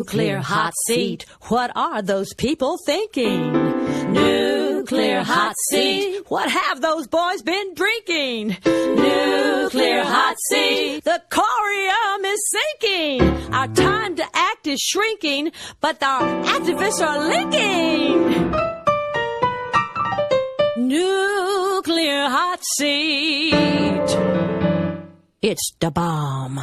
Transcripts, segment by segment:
Nuclear hot seat. What are those people thinking? Nuclear hot seat. What have those boys been drinking? Nuclear hot seat. The corium is sinking. Our time to act is shrinking, but our activists are linking. Nuclear hot seat. It's the bomb.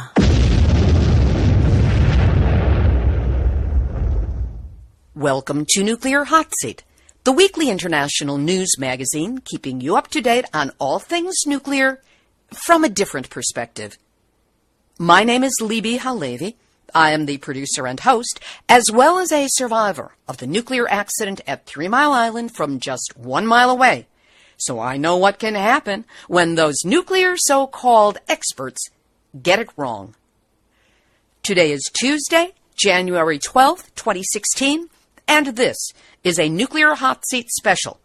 Welcome to Nuclear Hot Seat, the weekly international news magazine keeping you up to date on all things nuclear from a different perspective. My name is Libbe, HaLevy. I am the producer and host, as well as a survivor of the nuclear accident at 3 Mile Island from just 1 mile away. So I know what can happen when those nuclear so-called experts get it wrong. Today is Tuesday, January 12th, 2016, and this is a Nuclear Hot Seat special,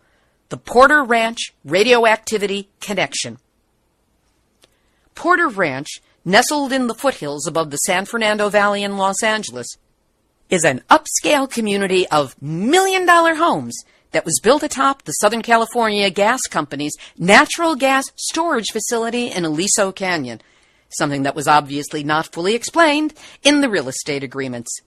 the Porter Ranch Radioactivity Connection. Porter Ranch, nestled in the foothills above the San Fernando Valley in Los Angeles, is an upscale community of million-dollar homes that was built atop the Southern California Gas Company's natural gas storage facility in Aliso Canyon, something that was obviously not fully explained in the real estate agreements.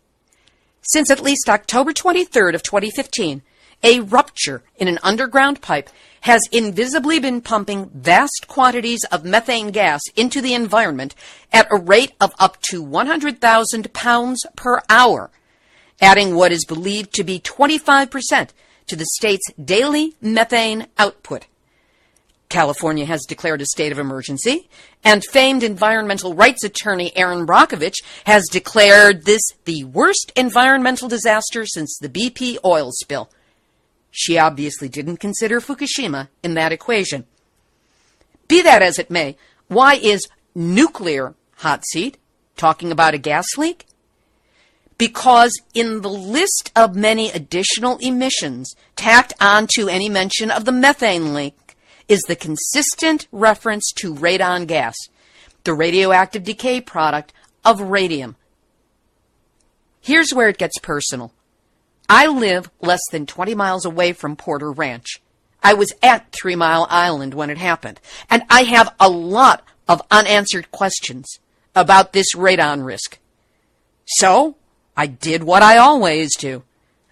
Since at least October 23rd of 2015, a rupture in an underground pipe has invisibly been pumping vast quantities of methane gas into the environment at a rate of up to 100,000 pounds per hour, adding what is believed to be 25% to the state's daily methane output. California has declared a state of emergency, and famed environmental rights attorney Erin Brockovich has declared this the worst environmental disaster since the BP oil spill. She obviously didn't consider Fukushima in that equation. Be that as it may, why is Nuclear Hot Seat talking about a gas leak? Because in the list of many additional emissions tacked onto any mention of the methane leak is the consistent reference to radon gas, the radioactive decay product of radium. Here's where it gets personal. I live less than 20 miles away from Porter Ranch. I was at 3 Mile Island when it happened, and I have a lot of unanswered questions about this radon risk. So, I did what I always do.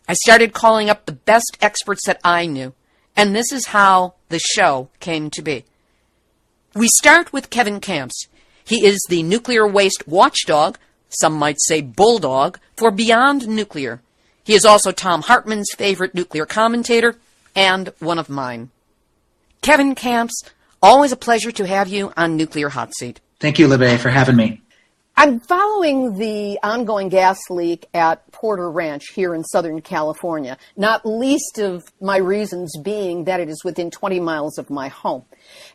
I started calling up the best experts that I knew, and this is how the show came to be. We start with Kevin Kamps. He is the Nuclear Waste Watchdog, some might say bulldog, for Beyond Nuclear. He is also Tom Hartman's favorite nuclear commentator and one of mine. Kevin Kamps, always a pleasure to have you on Nuclear Hot Seat. Thank you, Libbe, for having me. I'm following the ongoing gas leak at Porter Ranch here in Southern California, not least of my reasons being that it is within 20 miles of my home.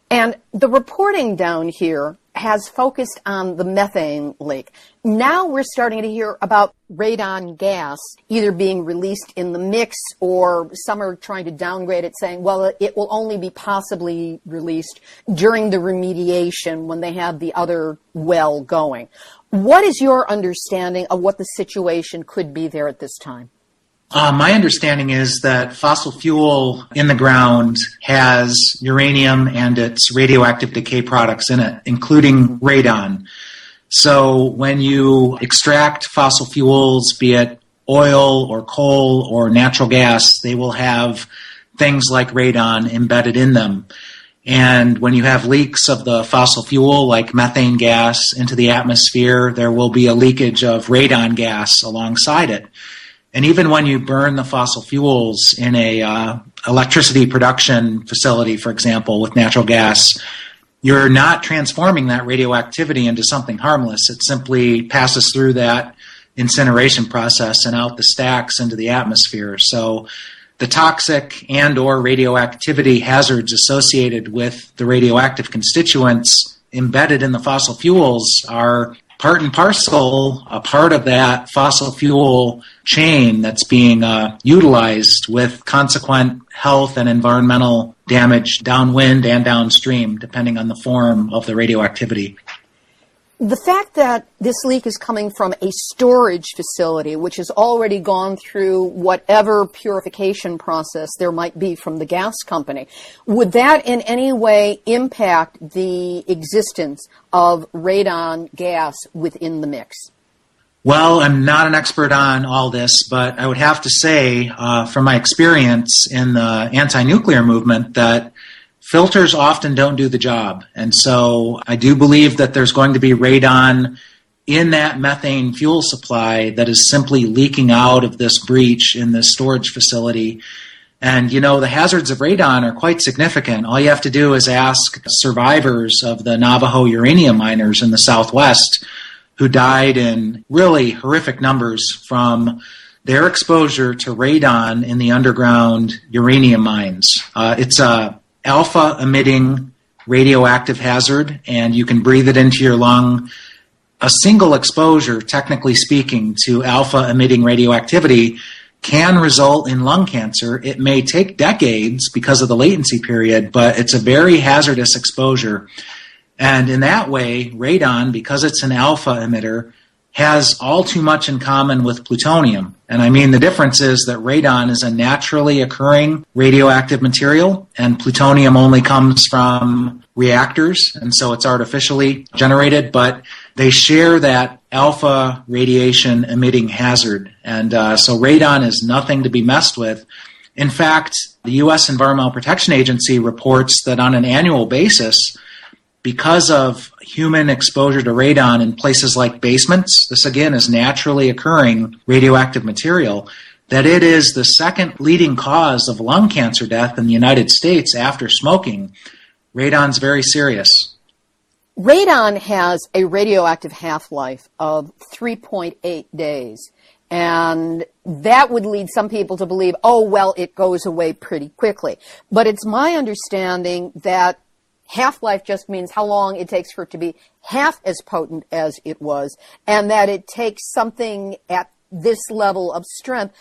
And the reporting down here has focused on the methane leak. Now we're starting to hear about radon gas either being released in the mix, or some are trying to downgrade it, saying, well, it will only be possibly released during the remediation when they have the other well going. What is your understanding of what the situation could be there at this time? My understanding is that fossil fuel in the ground has uranium and its radioactive decay products in it, including radon. So when you extract fossil fuels, be it oil or coal or natural gas, they will have things like radon embedded in them. And when you have leaks of the fossil fuel, like methane gas, into the atmosphere, there will be a leakage of radon gas alongside it. And even when you burn the fossil fuels in a electricity production facility, for example, with natural gas, you're not transforming that radioactivity into something harmless. It simply passes through that incineration process and out the stacks into the atmosphere. So the toxic and or radioactivity hazards associated with the radioactive constituents embedded in the fossil fuels are part and parcel, a part of that fossil fuel chain that's being utilized, with consequent health and environmental damage downwind and downstream, depending on the form of the radioactivity. The fact that this leak is coming from a storage facility, which has already gone through whatever purification process there might be from the gas company, would that in any way impact the existence of radon gas within the mix? Well, I'm not an expert on all this, but I would have to say, from my experience in the anti-nuclear movement, that filters often don't do the job. And so I do believe that there's going to be radon in that methane fuel supply that is simply leaking out of this breach in this storage facility. And, you know, the hazards of radon are quite significant. All you have to do is ask survivors of the Navajo uranium miners in the Southwest who died in really horrific numbers from their exposure to radon in the underground uranium mines. It's a alpha-emitting radioactive hazard, and you can breathe it into your lung. A single exposure, technically speaking, to alpha-emitting radioactivity can result in lung cancer. It may take decades because of the latency period, but it's a very hazardous exposure. And in that way, radon, because it's an alpha emitter, has all too much in common with plutonium. And I mean, the difference is that radon is a naturally occurring radioactive material, and plutonium only comes from reactors, and so it's artificially generated, but they share that alpha radiation emitting hazard. And so radon is nothing to be messed with. In fact, the U.S. Environmental Protection Agency reports that on an annual basis, because of human exposure to radon in places like basements, this again is naturally occurring radioactive material, that it is the second leading cause of lung cancer death in the United States after smoking. Radon's very serious. Radon has a radioactive half-life of 3.8 days. And that would lead some people to believe, oh, well, it goes away pretty quickly. But it's my understanding that half-life just means how long it takes for it to be half as potent as it was, and that it takes something at this level of strength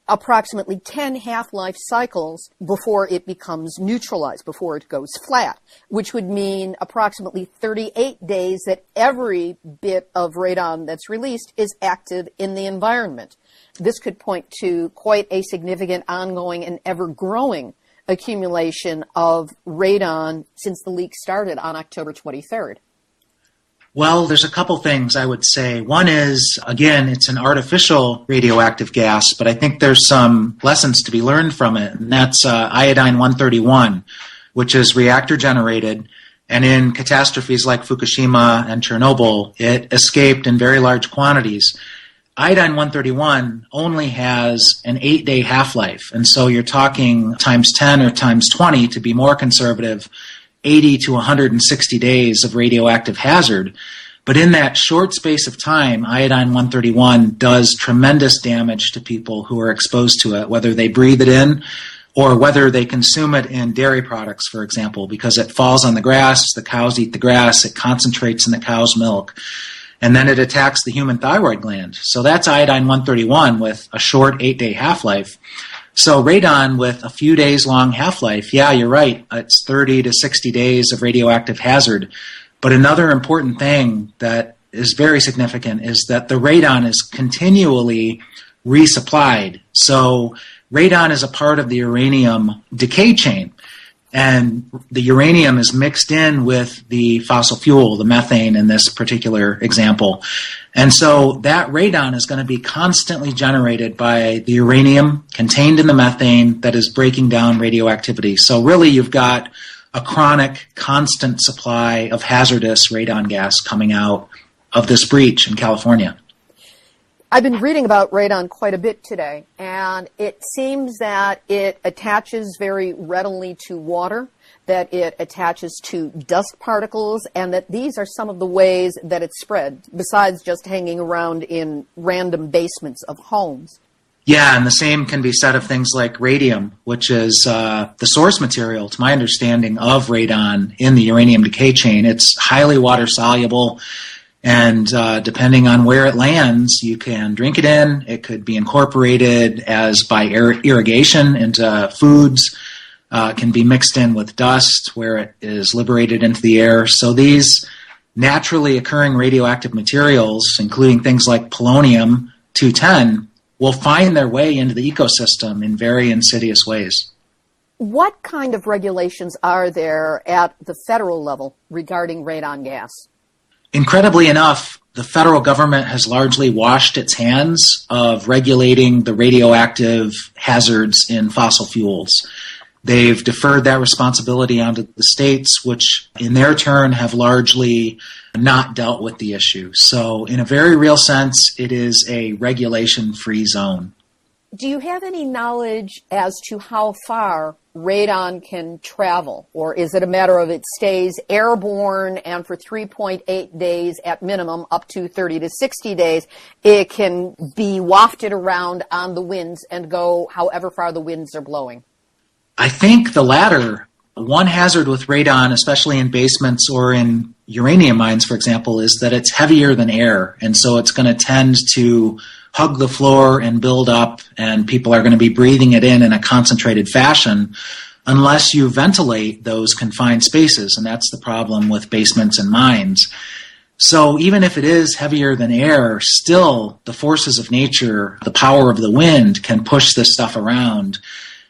approximately 10 half-life cycles before it becomes neutralized, before it goes flat, which would mean approximately 38 days that every bit of radon that's released is active in the environment. This could point to quite a significant ongoing and ever-growing accumulation of radon since the leak started on October 23rd? Well, there's a couple things I would say. One is, again, it's an artificial radioactive gas, but I think there's some lessons to be learned from it, and that's iodine-131, which is reactor-generated, and in catastrophes like Fukushima and Chernobyl, it escaped in very large quantities. Iodine-131 only has an 8-day half-life, and so you're talking times 10 or times 20 to be more conservative, 80 to 160 days of radioactive hazard. But in that short space of time, iodine-131 does tremendous damage to people who are exposed to it, whether they breathe it in or whether they consume it in dairy products, for example, because it falls on the grass, the cows eat the grass, it concentrates in the cow's milk, and then it attacks the human thyroid gland. So that's iodine-131 with a short 8-day half-life. So radon with a few days long half-life, yeah, you're right, it's 30 to 60 days of radioactive hazard. But another important thing that is very significant is that the radon is continually resupplied. So radon is a part of the uranium decay chain. And the uranium is mixed in with the fossil fuel, the methane in this particular example. And so that radon is going to be constantly generated by the uranium contained in the methane that is breaking down radioactivity. So really you've got a chronic, constant supply of hazardous radon gas coming out of this breach in California. I've been reading about radon quite a bit today, and it seems that it attaches very readily to water, that it attaches to dust particles, and that these are some of the ways that it's spread, besides just hanging around in random basements of homes. Yeah, and the same can be said of things like radium, which is the source material, to my understanding, of radon in the uranium decay chain. It's highly water-soluble. And depending on where it lands, you can drink it in. It could be incorporated as by irrigation into foods. Can be mixed in with dust where it is liberated into the air. So these naturally occurring radioactive materials, including things like polonium-210, will find their way into the ecosystem in very insidious ways. What kind of regulations are there at the federal level regarding radon gas? Incredibly enough, the federal government has largely washed its hands of regulating the radioactive hazards in fossil fuels. They've deferred that responsibility onto the states, which in their turn have largely not dealt with the issue. So in a very real sense, it is a regulation-free zone. Do you have any knowledge as to how far radon can travel? Or is it a matter of it stays airborne and for 3.8 days at minimum, up to 30 to 60 days, it can be wafted around on the winds and go however far the winds are blowing? I think the latter. One hazard with radon, especially in basements or in uranium mines, for example, is that it's heavier than air. And so it's going to tend to hug the floor and build up, and people are going to be breathing it in a concentrated fashion unless you ventilate those confined spaces. And that's the problem with basements and mines. So even if it is heavier than air, still the forces of nature, the power of the wind, can push this stuff around.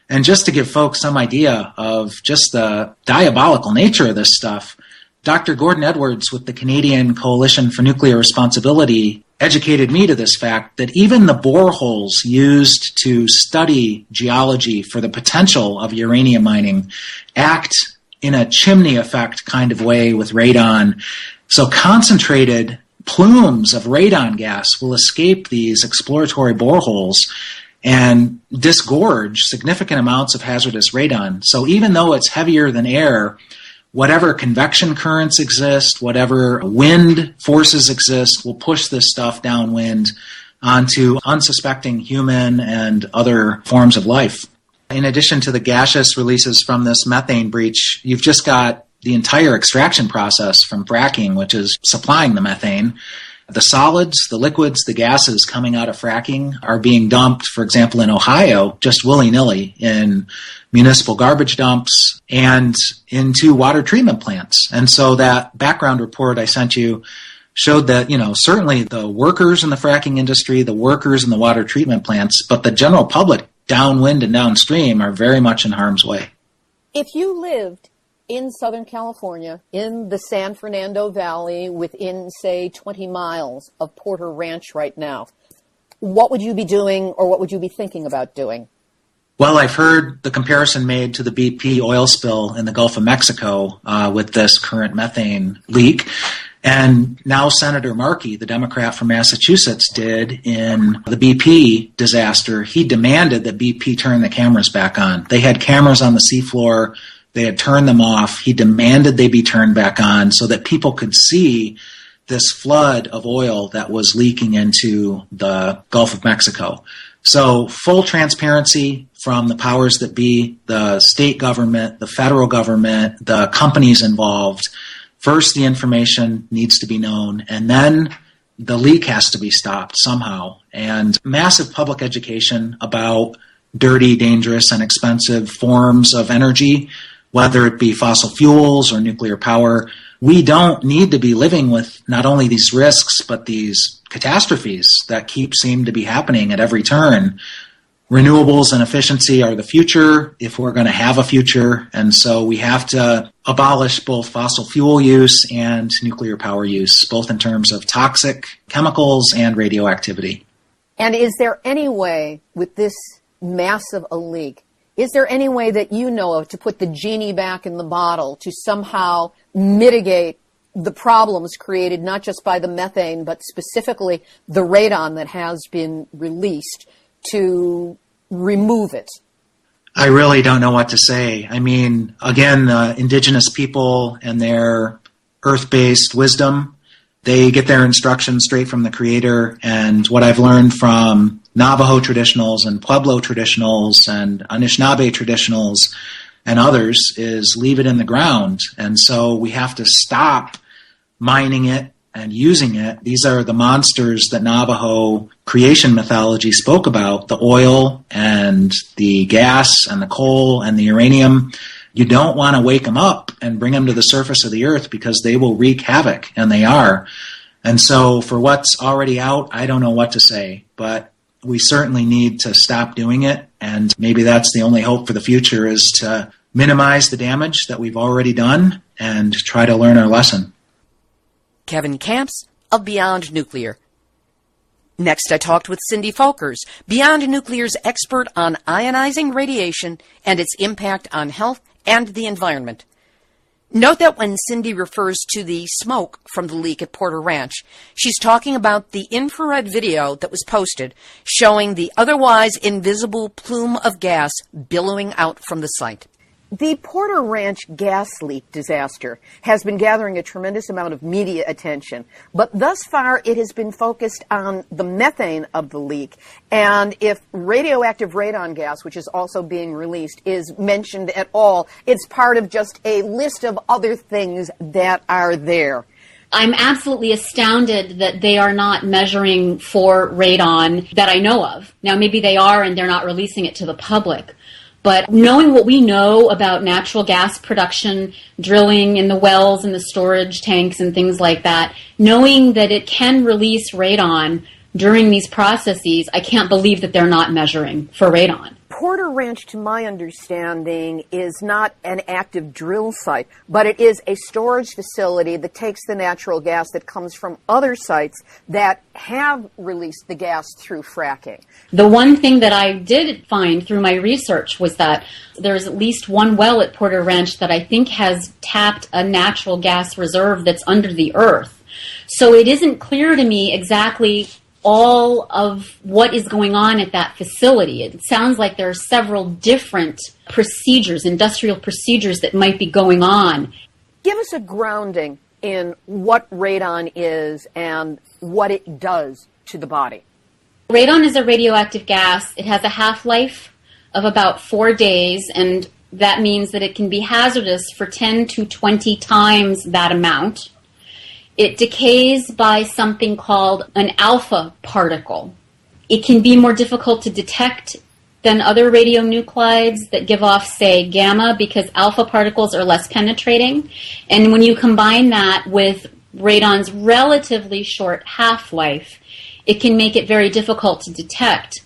And just to give folks some idea of just the diabolical nature of this stuff, Dr. Gordon Edwards with the Canadian Coalition for Nuclear Responsibility educated me to this fact that even the boreholes used to study geology for the potential of uranium mining act in a chimney effect kind of way with radon. So concentrated plumes of radon gas will escape these exploratory boreholes and disgorge significant amounts of hazardous radon. So even though it's heavier than air, whatever convection currents exist, whatever wind forces exist, will push this stuff downwind onto unsuspecting human and other forms of life. In addition to the gaseous releases from this methane breach, you've just got the entire extraction process from fracking, which is supplying the methane. The solids, the liquids, the gases coming out of fracking are being dumped, for example, in Ohio, just willy-nilly in municipal garbage dumps and into water treatment plants. And so that background report I sent you showed that, certainly the workers in the fracking industry, the workers in the water treatment plants, but the general public downwind and downstream are very much in harm's way. If you lived in Southern California, in the San Fernando Valley, within, say, 20 miles of Porter Ranch right now, what would you be doing or what would you be thinking about doing? Well, I've heard the comparison made to the BP oil spill in the Gulf of Mexico with this current methane leak. And now Senator Markey, the Democrat from Massachusetts, did in the BP disaster. He demanded that BP turn the cameras back on. They had cameras on the seafloor. They had turned them off. He demanded they be turned back on so that people could see this flood of oil that was leaking into the Gulf of Mexico. So full transparency from the powers that be, the state government, the federal government, the companies involved. First, the information needs to be known, and then the leak has to be stopped somehow. And massive public education about dirty, dangerous, and expensive forms of energy, whether it be fossil fuels or nuclear power. We don't need to be living with not only these risks, but these catastrophes that seem to be happening at every turn. Renewables and efficiency are the future if we're going to have a future. And so we have to abolish both fossil fuel use and nuclear power use, both in terms of toxic chemicals and radioactivity. And is there any way with this massive a leak, is there any way that you know of to put the genie back in the bottle to somehow mitigate the problems created not just by the methane, but specifically the radon that has been released, to remove it? I really don't know what to say. I mean, again, the indigenous people and their earth-based wisdom, they get their instructions straight from the Creator. And what I've learned from Navajo traditionals and Pueblo traditionals and Anishinaabe traditionals and others is leave it in the ground. And so we have to stop mining it and using it. These are the monsters that Navajo creation mythology spoke about, the oil and the gas and the coal and the uranium. you don't want to wake them up and bring them to the surface of the earth because they will wreak havoc, and they are. And so for what's already out, I don't know what to say, but we certainly need to stop doing it, and maybe that's the only hope for the future, is to minimize the damage that we've already done and try to learn our lesson. Kevin Kamps of Beyond Nuclear. Next, I talked with Cindy Folkers, Beyond Nuclear's expert on ionizing radiation and its impact on health and the environment. Note that when Cindy refers to the smoke from the leak at Porter Ranch, she's talking about the infrared video that was posted showing the otherwise invisible plume of gas billowing out from the site. The Porter Ranch gas leak disaster has been gathering a tremendous amount of media attention, but thus far it has been focused on the methane of the leak, and if radioactive radon gas, which is also being released, is mentioned at all, it's part of just a list of other things that are there. I'm absolutely astounded that they are not measuring for radon that I know of. Now, maybe they are and they're not releasing it to the public. But knowing what we know about natural gas production, drilling in the wells and the storage tanks and things like that, knowing that it can release radon during these processes, I can't believe that they're not measuring for radon. Porter Ranch, to my understanding, is not an active drill site, but it is a storage facility that takes the natural gas that comes from other sites that have released the gas through fracking. The one thing that I did find through my research was that there's at least one well at Porter Ranch that I think has tapped a natural gas reserve that's under the earth. So it isn't clear to me exactly all of what is going on at that facility. It sounds like there are several different procedures, industrial procedures that might be going on. Give us a grounding in what radon is and what it does to the body. Radon is a radioactive gas. It has a half-life of about 4 days, and that means that it can be hazardous for 10 to 20 times that amount. It decays by something called an alpha particle. It can be more difficult to detect than other radionuclides that give off, say, gamma, because alpha particles are less penetrating. And when you combine that with radon's relatively short half-life, it can make it very difficult to detect.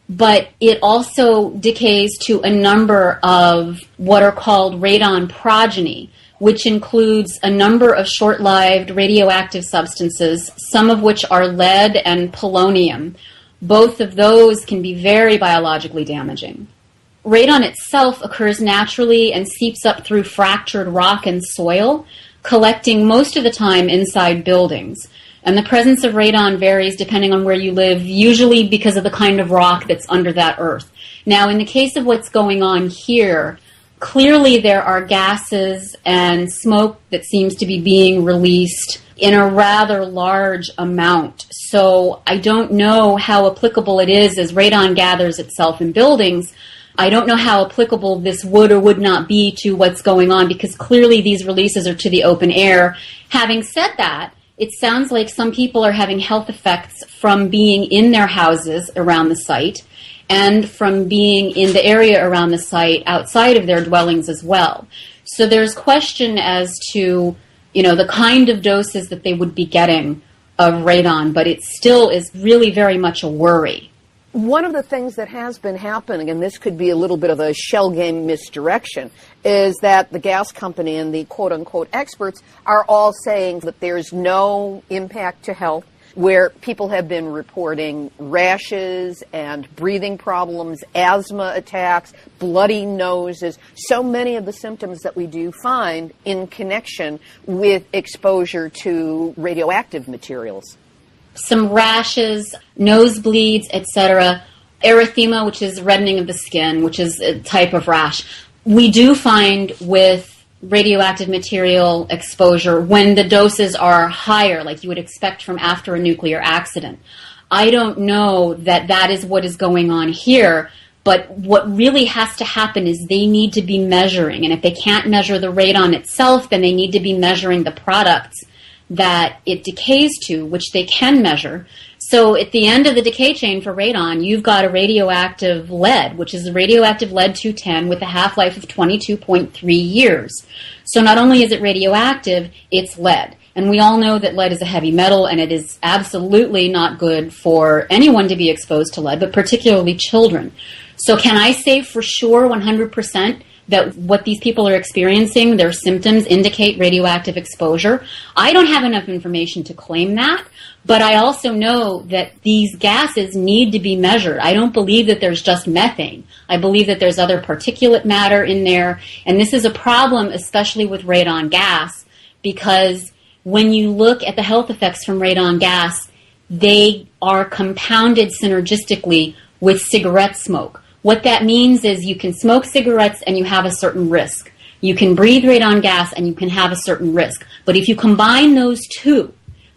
But it also decays to a number of what are called radon progeny, which includes a number of short-lived radioactive substances, some of which are lead and polonium. Both of those can be very biologically damaging. Radon itself occurs naturally and seeps up through fractured rock and soil, collecting most of the time inside buildings. And the presence of radon varies depending on where you live, usually because of the kind of rock that's under that earth. Now, in the case of what's going on here, clearly there are gases and smoke that seems to be being released in a rather large amount. So I don't know how applicable it is as radon gathers itself in buildings. I don't know how applicable this would or would not be to what's going on, because clearly these releases are to the open air. Having said that, it sounds like some people are having health effects from being in their houses around the site and from being in the area around the site outside of their dwellings as well. So there's question as to, the kind of doses that they would be getting of radon, but it still is really very much a worry. One of the things that has been happening, and this could be a little bit of a shell game misdirection, is that the gas company and the quote-unquote experts are all saying that there's no impact to health, where people have been reporting rashes and breathing problems, asthma attacks, bloody noses, so many of the symptoms that we do find in connection with exposure to radioactive materials. Some rashes, nosebleeds, etc., erythema, which is reddening of the skin, which is a type of rash. We do find with radioactive material exposure when the doses are higher, like you would expect from after a nuclear accident. I don't know that that is what is going on here, but what really has to happen is they need to be measuring, and if they can't measure the radon itself, then they need to be measuring the products that it decays to, which they can measure, So at the end of the decay chain for radon, you've got a radioactive lead, which is a radioactive lead-210 with a half-life of 22.3 years. So not only is it radioactive, it's lead. And we all know that lead is a heavy metal, and it is absolutely not good for anyone to be exposed to lead, but particularly children. So can I say for sure 100% that what these people are experiencing, their symptoms indicate radioactive exposure? I don't have enough information to claim that, but I also know that these gases need to be measured. I don't believe that there's just methane. I believe that there's other particulate matter in there, and this is a problem especially with radon gas, because when you look at the health effects from radon gas, they are compounded synergistically with cigarette smoke. What that means is you can smoke cigarettes and you have a certain risk. You can breathe radon gas and you can have a certain risk. But if you combine those two,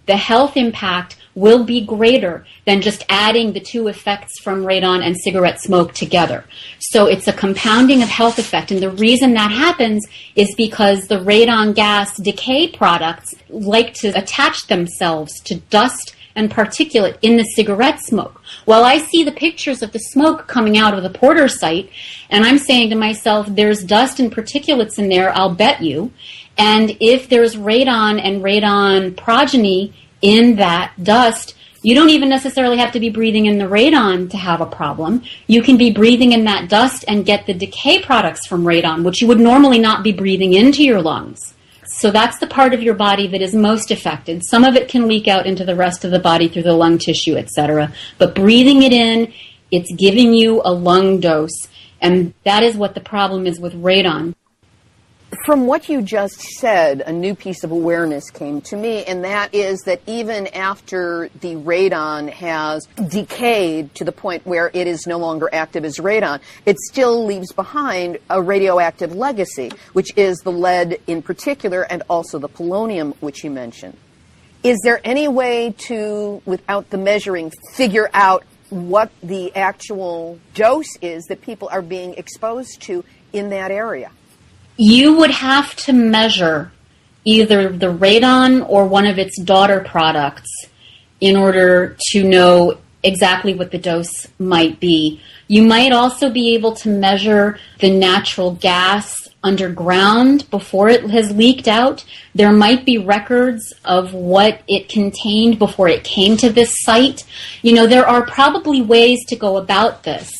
the health impact will be greater than just adding the two effects from radon and cigarette smoke together. So it's a compounding of health effect. And the reason that happens is because the radon gas decay products like to attach themselves to dust and particulate in the cigarette smoke. Well, I see the pictures of the smoke coming out of the Porter site, and I'm saying to myself, there's dust and particulates in there, I'll bet you. And if there's radon and radon progeny in that dust, you don't even necessarily have to be breathing in the radon to have a problem. You can be breathing in that dust and get the decay products from radon, which you would normally not be breathing into your lungs. So that's the part of your body that is most affected. Some of it can leak out into the rest of the body through the lung tissue, etc. But breathing it in, it's giving you a lung dose. And that is what the problem is with radon. From what you just said, a new piece of awareness came to me, and that is that even after the radon has decayed to the point where it is no longer active as radon, it still leaves behind a radioactive legacy, which is the lead in particular and also the polonium, which you mentioned. Is there any way to, without the measuring, figure out what the actual dose is that people are being exposed to in that area? You would have to measure either the radon or one of its daughter products in order to know exactly what the dose might be. You might also be able to measure the natural gas underground before it has leaked out. There might be records of what it contained before it came to this site. You know, there are probably ways to go about this.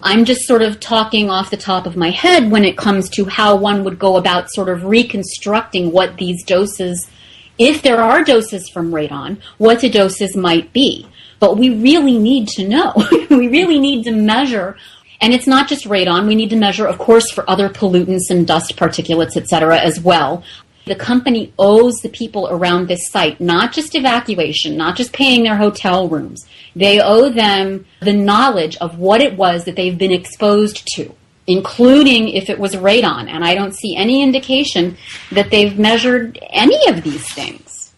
I'm just sort of talking off the top of my head when it comes to how one would go about sort of reconstructing what these doses, if there are doses from radon, what the doses might be. But we really need to know. We really need to measure. And it's not just radon. We need to measure, of course, for other pollutants and dust particulates, et cetera, as well. The company owes the people around this site not just evacuation, not just paying their hotel rooms. They owe them the knowledge of what it was that they've been exposed to, including if it was radon. And I don't see any indication that they've measured any of these things.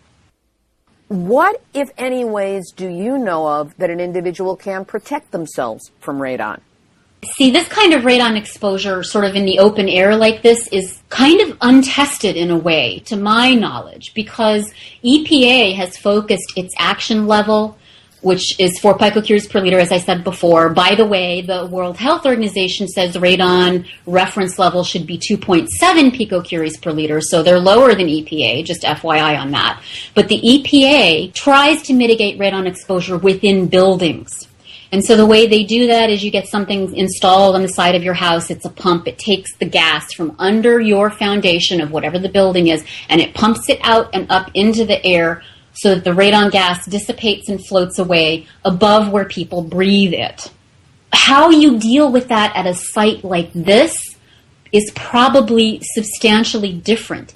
What, if any, ways do you know of that an individual can protect themselves from radon? See, this kind of radon exposure sort of in the open air like this is kind of untested in a way, to my knowledge, because EPA has focused its action level, which is 4 picocuries per liter, as I said before. By the way, the World Health Organization says radon reference level should be 2.7 picocuries per liter, so they're lower than EPA, just FYI on that. But the EPA tries to mitigate radon exposure within buildings. And so the way they do that is you get something installed on the side of your house. It's a pump. It takes the gas from under your foundation of whatever the building is, and it pumps it out and up into the air so that the radon gas dissipates and floats away above where people breathe it. How you deal with that at a site like this is probably substantially different.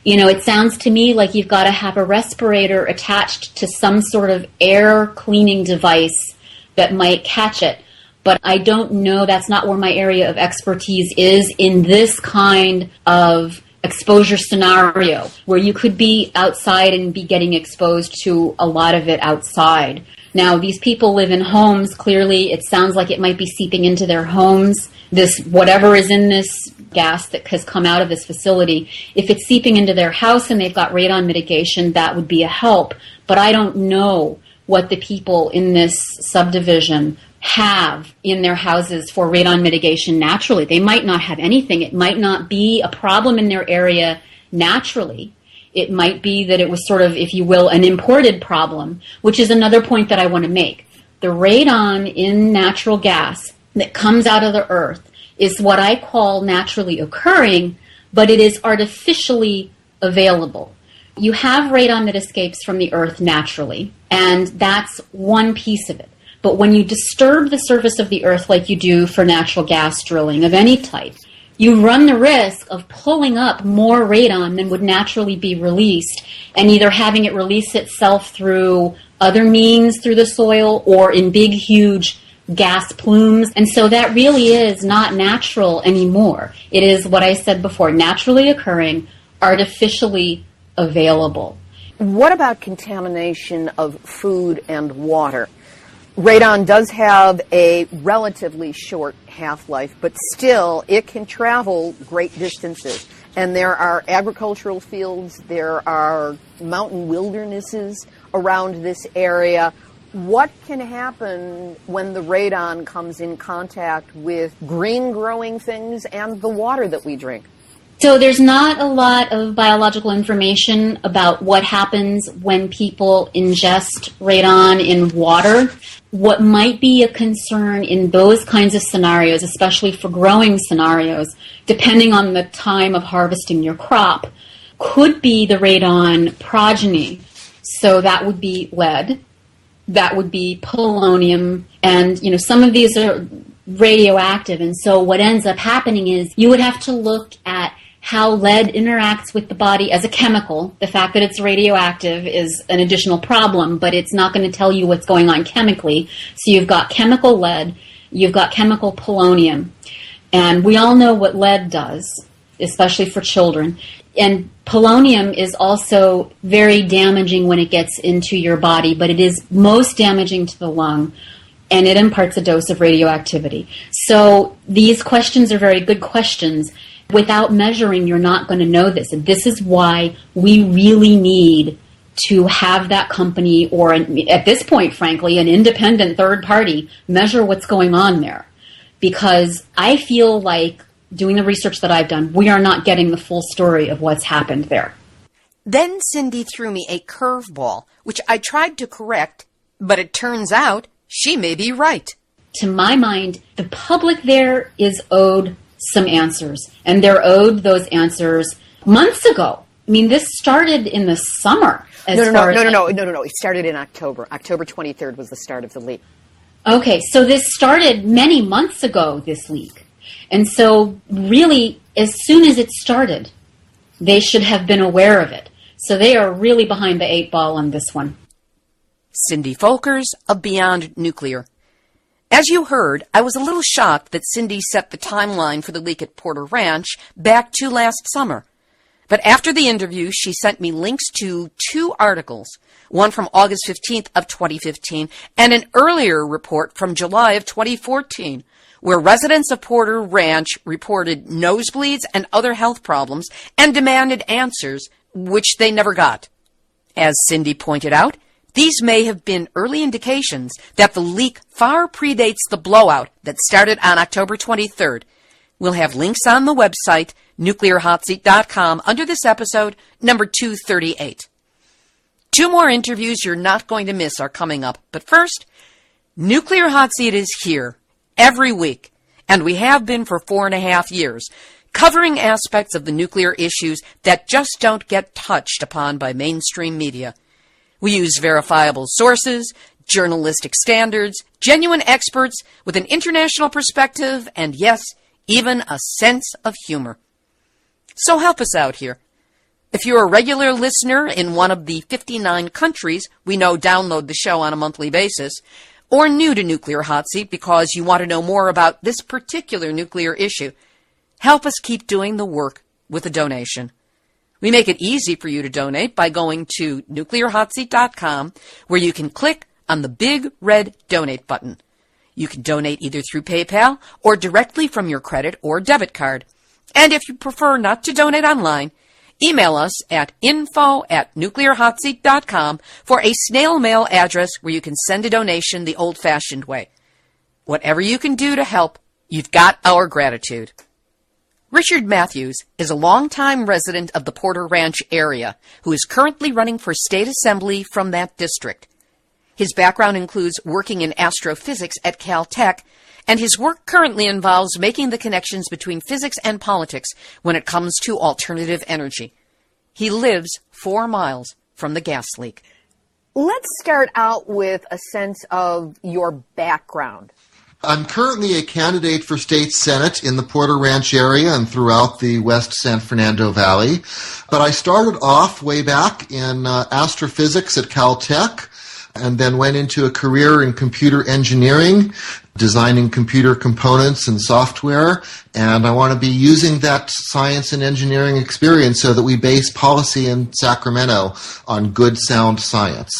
You know, it sounds to me like you've got to have a respirator attached to some sort of air cleaning device that might catch it. But I don't know, that's not where my area of expertise is in this kind of exposure scenario, where you could be outside and be getting exposed to a lot of it outside. Now, these people live in homes. Clearly, it sounds like it might be seeping into their homes. This, whatever is in this gas that has come out of this facility, if it's seeping into their house and they've got radon mitigation, that would be a help. But I don't know what the people in this subdivision have in their houses for radon mitigation naturally. They might not have anything. It might not be a problem in their area naturally. It might be that it was sort of, if you will, an imported problem, which is another point that I want to make. The radon in natural gas that comes out of the earth is what I call naturally occurring, but it is artificially available. You have radon that escapes from the earth naturally, and that's one piece of it. But when you disturb the surface of the earth like you do for natural gas drilling of any type, you run the risk of pulling up more radon than would naturally be released, and either having it release itself through other means through the soil or in big, huge gas plumes. And so that really is not natural anymore. It is what I said before, naturally occurring, artificially available. What about contamination of food and water? Radon does have a relatively short half-life, but still it can travel great distances. And there are agricultural fields, there are mountain wildernesses around this area. What can happen when the radon comes in contact with green-growing things and the water that we drink? So there's not a lot of biological information about what happens when people ingest radon in water. What might be a concern in those kinds of scenarios, especially for growing scenarios, depending on the time of harvesting your crop, could be the radon progeny. So that would be lead, that would be polonium, and some of these are radioactive. And so what ends up happening is you would have to look at how lead interacts with the body as a chemical. The fact that it's radioactive is an additional problem, but it's not going to tell you what's going on chemically. So you've got chemical lead, you've got chemical polonium, and we all know what lead does, especially for children. And polonium is also very damaging when it gets into your body, but it is most damaging to the lung, and it imparts a dose of radioactivity. So these questions are very good questions. Without measuring, you're not going to know this. And this is why we really need to have that company, or at this point, frankly, an independent third party, measure what's going on there. Because I feel like, doing the research that I've done, we are not getting the full story of what's happened there. Then Cindy threw me a curveball, which I tried to correct, but it turns out she may be right. To my mind, the public there is owed some answers, and they're owed those answers months ago. I mean, this started in the summer. No. It started in October. October 23rd was the start of the leak. Okay, so this started many months ago, this leak. And so really, as soon as it started, they should have been aware of it. So they are really behind the 8 ball on this one. Cindy Folkers of Beyond Nuclear. As you heard, I was a little shocked that Cindy set the timeline for the leak at Porter Ranch back to last summer. But after the interview, she sent me links to 2 articles, one from August 15th of 2015 and an earlier report from July of 2014, where residents of Porter Ranch reported nosebleeds and other health problems and demanded answers, which they never got. As Cindy pointed out, these may have been early indications that the leak far predates the blowout that started on October 23rd. We'll have links on the website, nuclearhotseat.com, under this episode, number 238. 2 more interviews you're not going to miss are coming up. But first, Nuclear Hot Seat is here every week, and we have been for 4.5 years, covering aspects of the nuclear issues that just don't get touched upon by mainstream media. We use verifiable sources, journalistic standards, genuine experts with an international perspective, and yes, even a sense of humor. So help us out here. If you're a regular listener in one of the 59 countries we know download the show on a monthly basis, or new to Nuclear Hot Seat because you want to know more about this particular nuclear issue, help us keep doing the work with a donation. We make it easy for you to donate by going to nuclearhotseat.com, where you can click on the big red donate button. You can donate either through PayPal or directly from your credit or debit card. And if you prefer not to donate online, Email us at info@nuclearhotseat.com for a snail mail address where you can send a donation the old-fashioned way. Whatever you can do to help, you've got our gratitude. Richard Mathews is a longtime resident of the Porter Ranch area who is currently running for state assembly from that district. His background includes working in astrophysics at Caltech, and his work currently involves making the connections between physics and politics when it comes to alternative energy. He lives 4 miles from the gas leak. Let's start out with a sense of your background. I'm currently a candidate for state senate in the Porter Ranch area and throughout the West San Fernando Valley. But I started off way back in astrophysics at Caltech and then went into a career in computer engineering, designing computer components and software. And I want to be using that science and engineering experience so that we base policy in Sacramento on good, sound science.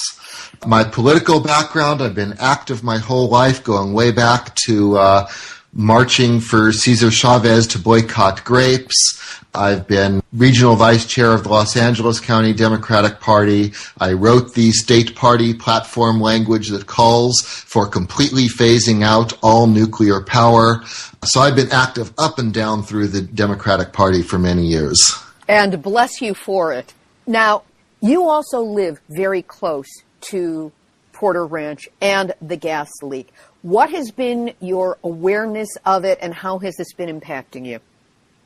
My political background, I've been active my whole life, going way back to marching for Cesar Chavez to boycott grapes. I've been regional vice chair of the Los Angeles County Democratic Party. I wrote the state party platform language that calls for completely phasing out all nuclear power. So I've been active up and down through the Democratic Party for many years. And bless you for it. Now, you also live very close to Porter Ranch and the gas leak. What has been your awareness of it, and how has this been impacting you?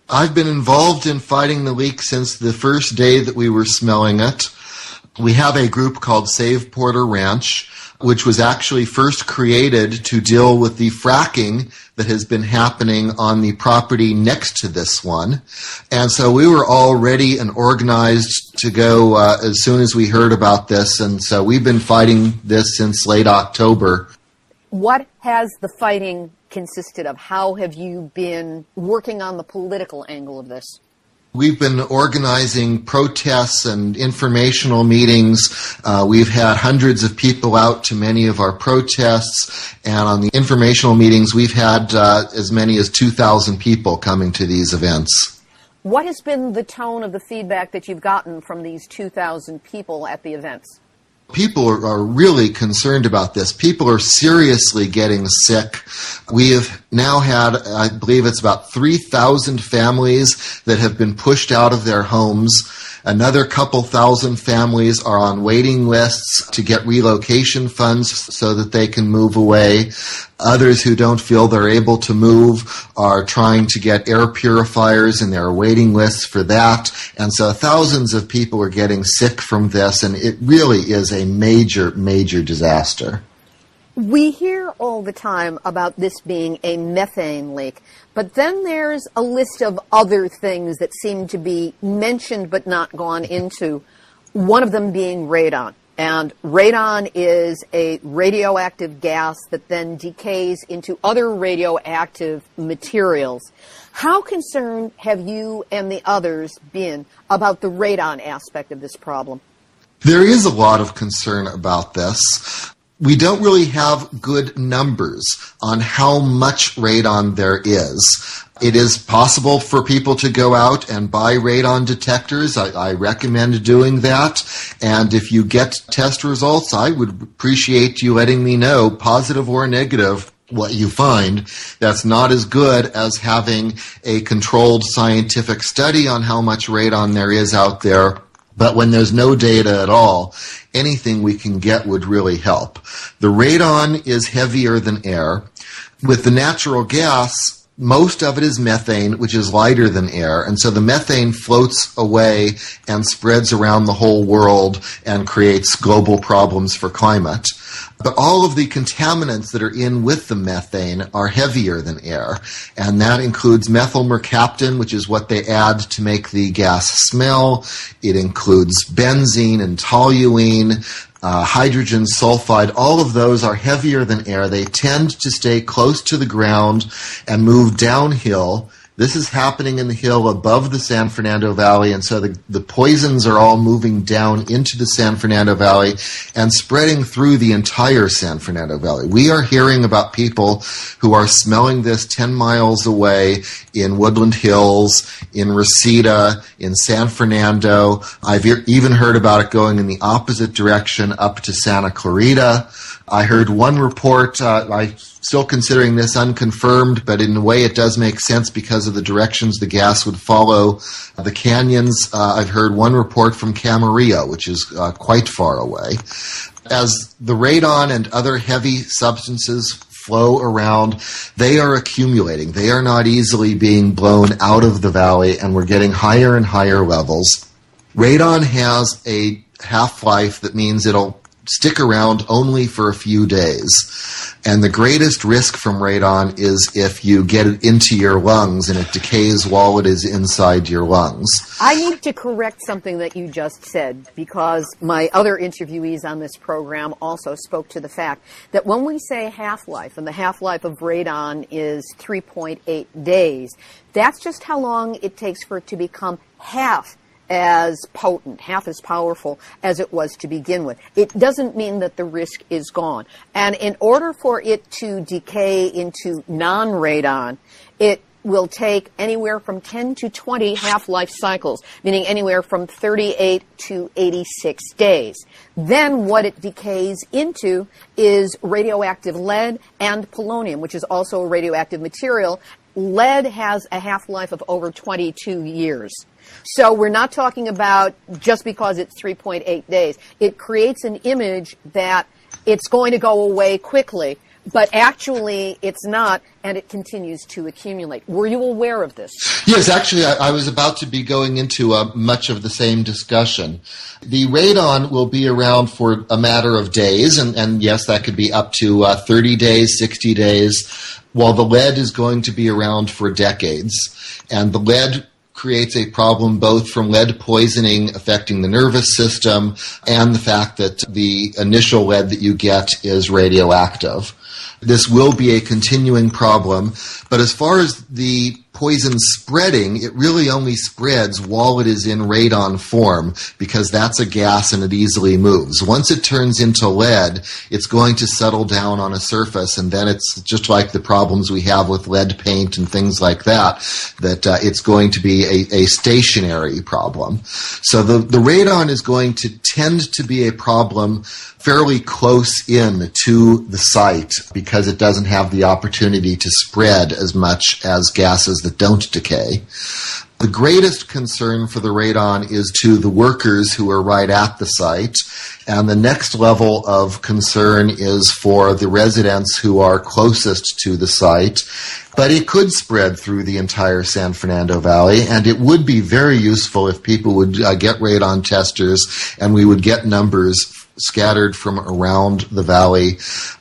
I've been involved in fighting the leak since the first day that we were smelling it. We have a group called Save Porter Ranch, which was actually first created to deal with the fracking that has been happening on the property next to this one. And so we were all ready and organized to go as soon as we heard about this. And so we've been fighting this since late October. What has the fighting consisted of? How have you been working on the political angle of this? We've been organizing protests and informational meetings. We've had hundreds of people out to many of our protests, and on the informational meetings, we've had as many as 2,000 people coming to these events. What has been the tone of the feedback that you've gotten from these 2,000 people at the events? People are really concerned about this. People are seriously getting sick. We have now had, I believe it's about 3,000 families that have been pushed out of their homes. Another couple thousand families are on waiting lists to get relocation funds so that they can move away. Others who don't feel they're able to move are trying to get air purifiers, and there are waiting lists for that. And so thousands of people are getting sick from this, and it really is a major, major disaster. We hear all the time about this being a methane leak, but then there's a list of other things that seem to be mentioned but not gone into, one of them being radon. And radon is a radioactive gas that then decays into other radioactive materials. How concerned have you and the others been about the radon aspect of this problem? There is a lot of concern about this. We don't really have good numbers on how much radon there is. It is possible for people to go out and buy radon detectors. I recommend doing that. And if you get test results, I would appreciate you letting me know, positive or negative, what you find. That's not as good as having a controlled scientific study on how much radon there is out there. But when there's no data at all, anything we can get would really help. The radon is heavier than air. With the natural gas, most of it is methane, which is lighter than air. And so the methane floats away and spreads around the whole world and creates global problems for climate. But all of the contaminants that are in with the methane are heavier than air. And that includes methyl mercaptan, which is what they add to make the gas smell. It includes benzene and toluene, hydrogen sulfide. All of those are heavier than air. They tend to stay close to the ground and move downhill This is happening in the hill above the San Fernando Valley, and so the poisons are all moving down into the San Fernando Valley and spreading through the entire San Fernando Valley. We are hearing about people who are smelling this 10 miles away in Woodland Hills, in Reseda, in San Fernando. I've even heard about it going in the opposite direction up to Santa Clarita. I heard one report, I'm still considering this unconfirmed, but in a way it does make sense because of the directions the gas would follow the canyons. I've heard one report from Camarillo, which is quite far away. As the radon and other heavy substances flow around, they are accumulating. They are not easily being blown out of the valley, and we're getting higher and higher levels. Radon has a half-life that means it'll stick around only for a few days. And the greatest risk from radon is if you get it into your lungs and it decays while it is inside your lungs. I need to correct something that you just said, because my other interviewees on this program also spoke to the fact that when we say half-life, and the half-life of radon is 3.8 days, that's just how long it takes for it to become half as potent, half as powerful as it was to begin with. It doesn't mean that the risk is gone. And in order for it to decay into non-radon, it will take anywhere from 10 to 20 half-life cycles, meaning anywhere from 38 to 86 days. Then what it decays into is radioactive lead and polonium, which is also a radioactive material. Lead has a half-life of over 22 years. So we're not talking about just because it's 3.8 days. It creates an image that it's going to go away quickly, but actually it's not, and it continues to accumulate. Were you aware of this? Yes, actually, I was about to be going into much of the same discussion. The radon will be around for a matter of days, and yes, that could be up to 30 days, 60 days, while the lead is going to be around for decades. And the lead creates a problem both from lead poisoning affecting the nervous system and the fact that the initial lead that you get is radioactive. This will be a continuing problem, but as far as the poison spreading, it really only spreads while it is in radon form, because that's a gas and it easily moves. Once it turns into lead, it's going to settle down on a surface, and then it's just like the problems we have with lead paint and things like that, it's going to be a stationary problem. So the radon is going to tend to be a problem fairly close in to the site because it doesn't have the opportunity to spread as much as gases that don't decay. The greatest concern for the radon is to the workers who are right at the site, and the next level of concern is for the residents who are closest to the site. But it could spread through the entire San Fernando Valley, and it would be very useful if people would get radon testers and we would get numbers scattered from around the valley.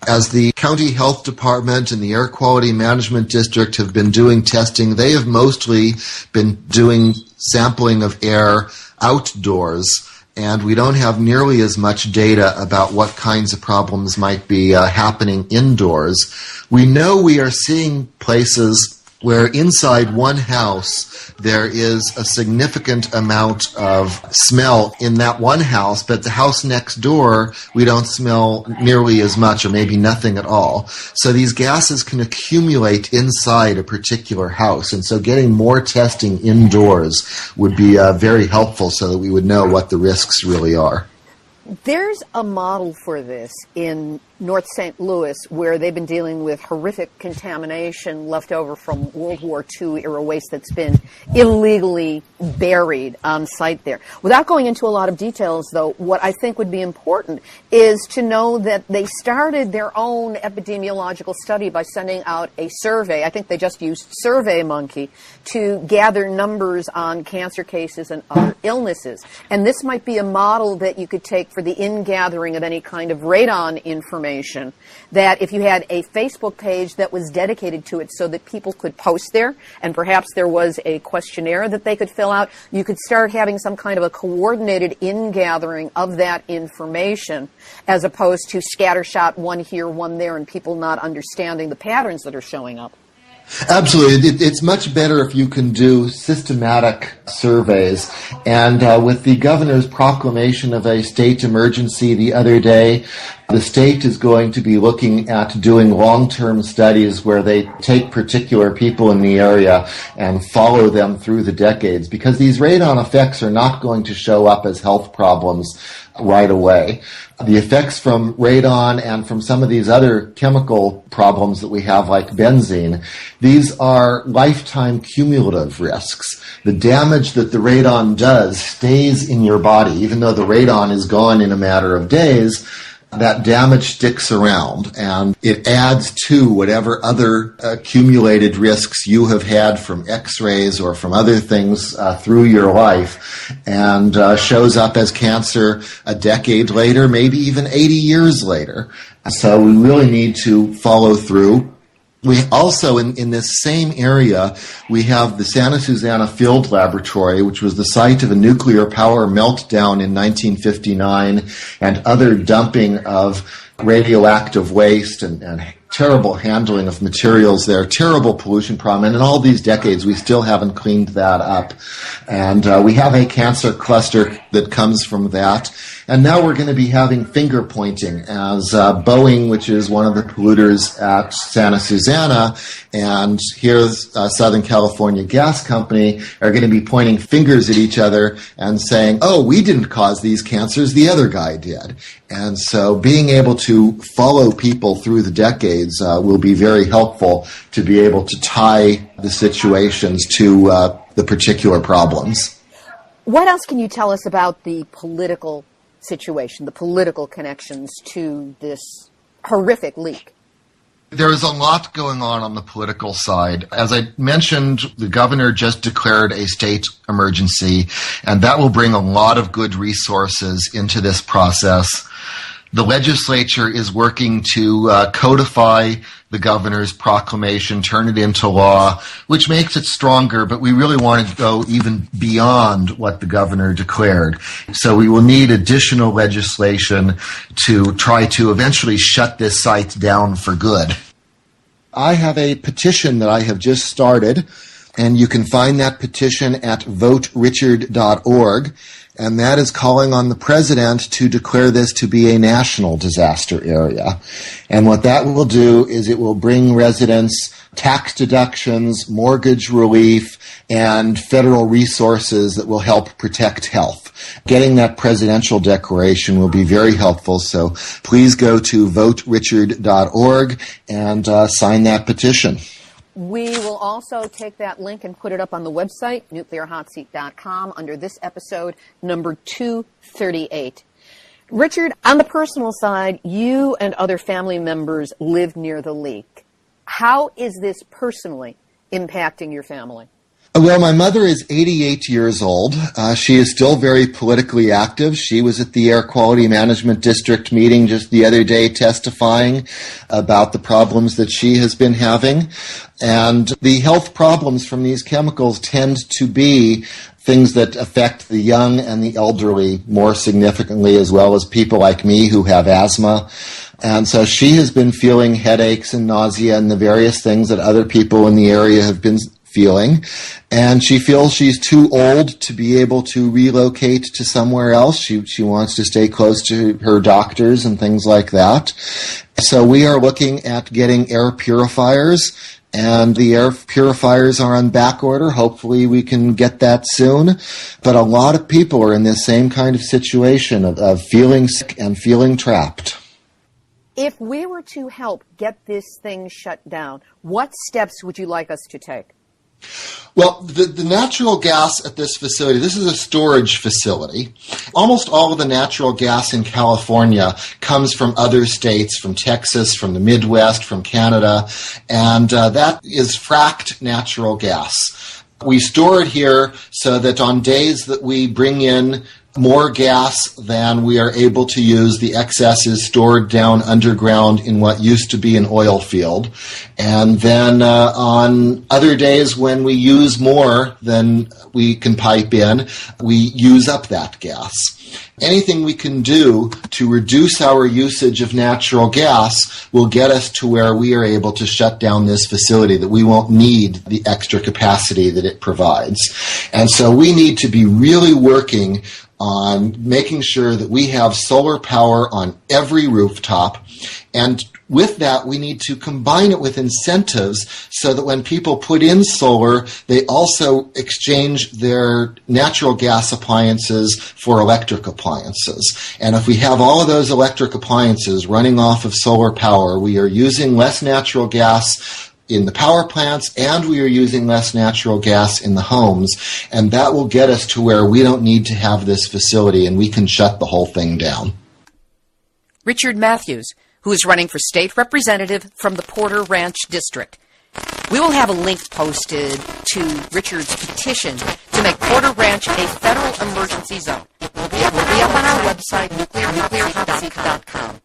As the county health department and the air quality management district have been doing testing, they have mostly been doing sampling of air outdoors, and we don't have nearly as much data about what kinds of problems might be happening indoors. We know we are seeing places where inside one house there is a significant amount of smell in that one house, but the house next door we don't smell nearly as much or maybe nothing at all. So these gases can accumulate inside a particular house, and so getting more testing indoors would be very helpful so that we would know what the risks really are. There's a model for this in North St. Louis where they've been dealing with horrific contamination left over from World War II era waste that's been illegally buried on site there. Without going into a lot of details, though, what I think would be important is to know that they started their own epidemiological study by sending out a survey. I think they just used SurveyMonkey to gather numbers on cancer cases and other illnesses. And this might be a model that you could take for the in-gathering of any kind of radon information, that if you had a Facebook page that was dedicated to it so that people could post there, and perhaps there was a questionnaire that they could fill out, you could start having some kind of a coordinated in-gathering of that information, as opposed to scattershot, one here, one there, and people not understanding the patterns that are showing up. Absolutely. It's much better if you can do systematic surveys. And with the governor's proclamation of a state emergency the other day, the state is going to be looking at doing long-term studies where they take particular people in the area and follow them through the decades, because these radon effects are not going to show up as health problems right away. The effects from radon and from some of these other chemical problems that we have, like benzene, these are lifetime cumulative risks. The damage that the radon does stays in your body. Even though the radon is gone in a matter of days, that damage sticks around, and it adds to whatever other accumulated risks you have had from X-rays or from other things through your life, and shows up as cancer a decade later, maybe even 80 years later. So we really need to follow through. We also, in this same area, we have the Santa Susana Field Laboratory, which was the site of a nuclear power meltdown in 1959 and other dumping of radioactive waste and terrible handling of materials there, terrible pollution problem. And in all these decades, we still haven't cleaned that up. And we have a cancer cluster that comes from that. And now we're going to be having finger pointing as Boeing, which is one of the polluters at Santa Susana, and here's Southern California Gas Company, are going to be pointing fingers at each other and saying, oh, we didn't cause these cancers, the other guy did. And so being able to follow people through the decades will be very helpful to be able to tie the situations to the particular problems. What else can you tell us about the political situation, the political connections to this horrific leak? There is a lot going on the political side. As I mentioned, the governor just declared a state emergency, and that will bring a lot of good resources into this process. The legislature is working to codify the governor's proclamation, turn it into law, which makes it stronger, but we really want to go even beyond what the governor declared. So we will need additional legislation to try to eventually shut this site down for good. I have a petition that I have just started, and you can find that petition at voterichard.org. And that is calling on the president to declare this to be a national disaster area. And what that will do is it will bring residents tax deductions, mortgage relief, and federal resources that will help protect health. Getting that presidential declaration will be very helpful, so please go to voterichard.org and sign that petition. We will also take that link and put it up on the website, nuclearhotseat.com, under this episode, number 238. Richard, on the personal side, you and other family members live near the leak. How is this personally impacting your family? Well, my mother is 88 years old. She is still very politically active. She was at the Air Quality Management District meeting just the other day testifying about the problems that she has been having. And the health problems from these chemicals tend to be things that affect the young and the elderly more significantly, as well as people like me who have asthma. And so she has been feeling headaches and nausea and the various things that other people in the area have been feeling, and she feels she's too old to be able to relocate to somewhere else. She wants to stay close to her doctors and things like that. So we are looking at getting air purifiers, and the air purifiers are on back order. Hopefully we can get that soon. But a lot of people are in this same kind of situation of feeling sick and feeling trapped. If we were to help get this thing shut down, what steps would you like us to take? Well, the natural gas at this facility, this is a storage facility. Almost all of the natural gas in California comes from other states, from Texas, from the Midwest, from Canada, and that is fracked natural gas. We store it here so that on days that we bring in more gas than we are able to use. The excess is stored down underground in what used to be an oil field. And then on other days when we use more than we can pipe in, we use up that gas. Anything we can do to reduce our usage of natural gas will get us to where we are able to shut down this facility, that we won't need the extra capacity that it provides. And so we need to be really working on making sure that we have solar power on every rooftop. And with that, we need to combine it with incentives so that when people put in solar, they also exchange their natural gas appliances for electric appliances. And if we have all of those electric appliances running off of solar power, we are using less natural gas in the power plants, and we are using less natural gas in the homes, and that will get us to where we don't need to have this facility and we can shut the whole thing down. Richard Mathews, who is running for state representative from the Porter Ranch District. We will have a link posted to Richard's petition to make Porter Ranch a federal emergency zone. We'll be up on our website, nuclearhotseat.com.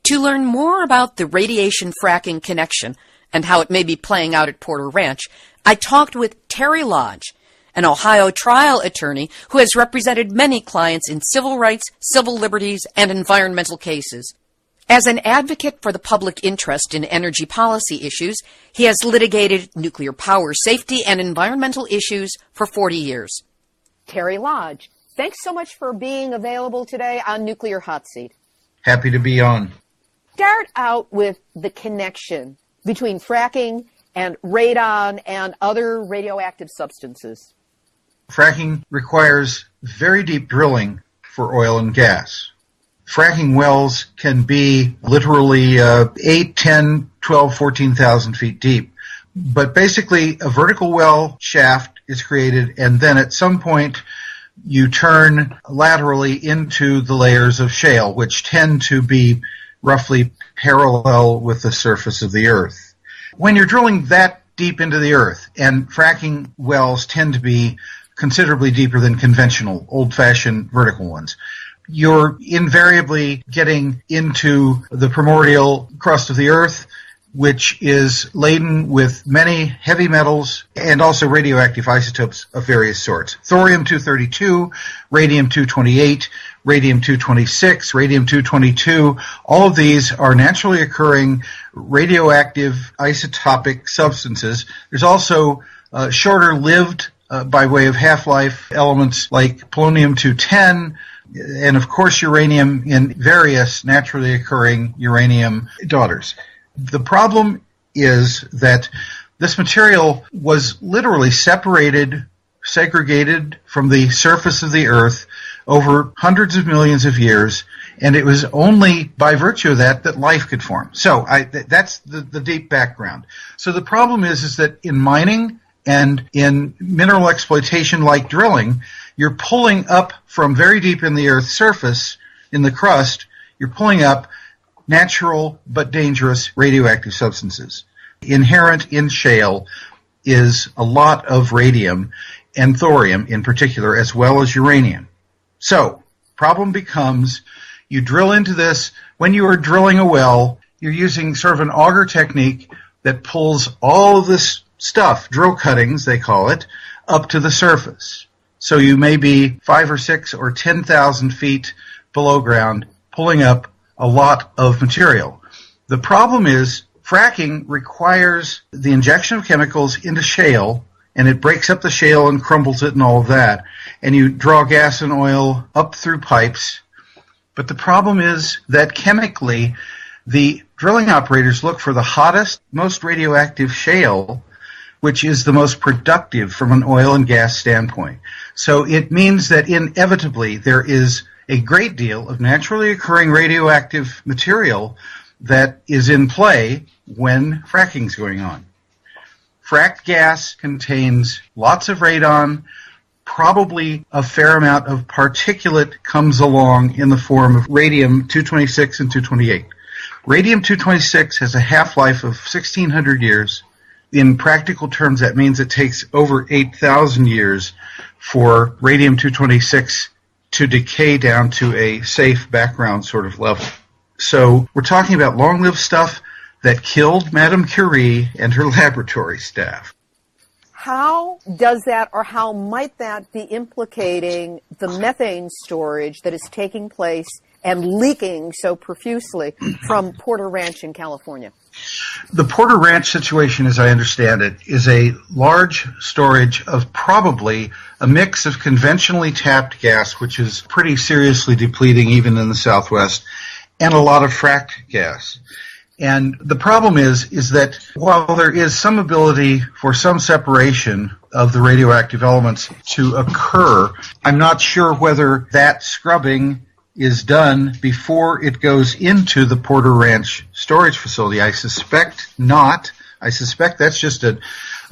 To learn more about the radiation fracking connection and how it may be playing out at Porter Ranch, I talked with Terry Lodge, an Ohio trial attorney who has represented many clients in civil rights, civil liberties, and environmental cases. As an advocate for the public interest in energy policy issues, he has litigated nuclear power safety and environmental issues for 40 years. Terry Lodge, thanks so much for being available today on Nuclear Hot Seat. Happy to be on. Start out with the connection between fracking and radon and other radioactive substances. Fracking requires very deep drilling for oil and gas. Fracking wells can be literally 8, 10, 12, 14,000 feet deep. But basically, a vertical well shaft is created, and then at some point you turn laterally into the layers of shale, which tend to be roughly parallel with the surface of the earth. When you're drilling that deep into the earth, and fracking wells tend to be considerably deeper than conventional, old-fashioned vertical ones, you're invariably getting into the primordial crust of the earth, which is laden with many heavy metals and also radioactive isotopes of various sorts. Thorium-232, radium-228, radium-226, radium-222, all of these are naturally occurring radioactive isotopic substances. There's also shorter-lived, by way of half-life, elements like polonium-210, and of course uranium in various naturally occurring uranium daughters. The problem is that this material was literally separated, segregated from the surface of the earth over hundreds of millions of years, and it was only by virtue of that life could form. So that's the deep background. So the problem is that in mining and in mineral exploitation like drilling, you're pulling up from very deep in the Earth's surface, in the crust, you're pulling up natural but dangerous radioactive substances. Inherent in shale is a lot of radium and thorium in particular, as well as uranium. So, problem becomes, you drill into this. When you are drilling a well, you're using sort of an auger technique that pulls all of this stuff, drill cuttings they call it, up to the surface. So you may be 5 or 6 or 10,000 feet below ground, pulling up a lot of material. The problem is fracking requires the injection of chemicals into shale, and it breaks up the shale and crumbles it and all of that, and you draw gas and oil up through pipes. But the problem is that chemically, the drilling operators look for the hottest, most radioactive shale, which is the most productive from an oil and gas standpoint. So it means that inevitably there is a great deal of naturally occurring radioactive material that is in play when fracking is going on. Fracked gas contains lots of radon. Probably a fair amount of particulate comes along in the form of radium-226 and 228. Radium-226 has a half-life of 1,600 years. In practical terms, that means it takes over 8,000 years for radium-226 to decay down to a safe background sort of level. So we're talking about long-lived stuff that killed Madame Curie and her laboratory staff. How does that, or how might that be implicating the methane storage that is taking place and leaking so profusely from Porter Ranch in California? The Porter Ranch situation, as I understand it, is a large storage of probably a mix of conventionally tapped gas, which is pretty seriously depleting even in the Southwest, and a lot of fracked gas. And the problem is that while there is some ability for some separation of the radioactive elements to occur, I'm not sure whether that scrubbing is done before it goes into the Porter Ranch storage facility. I suspect not. I suspect that's just a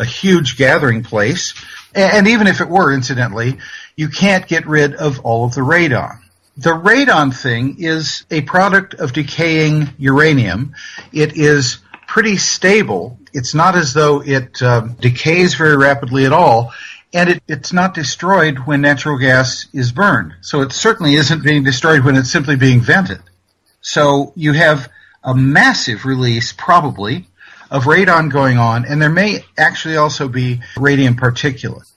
huge gathering place. And even if it were, incidentally, you can't get rid of all of the radon. The radon thing is a product of decaying uranium. It is pretty stable. It's not as though it decays very rapidly at all. And it's not destroyed when natural gas is burned. So it certainly isn't being destroyed when it's simply being vented. So you have a massive release, probably, of radon going on, and there may actually also be radium particulate.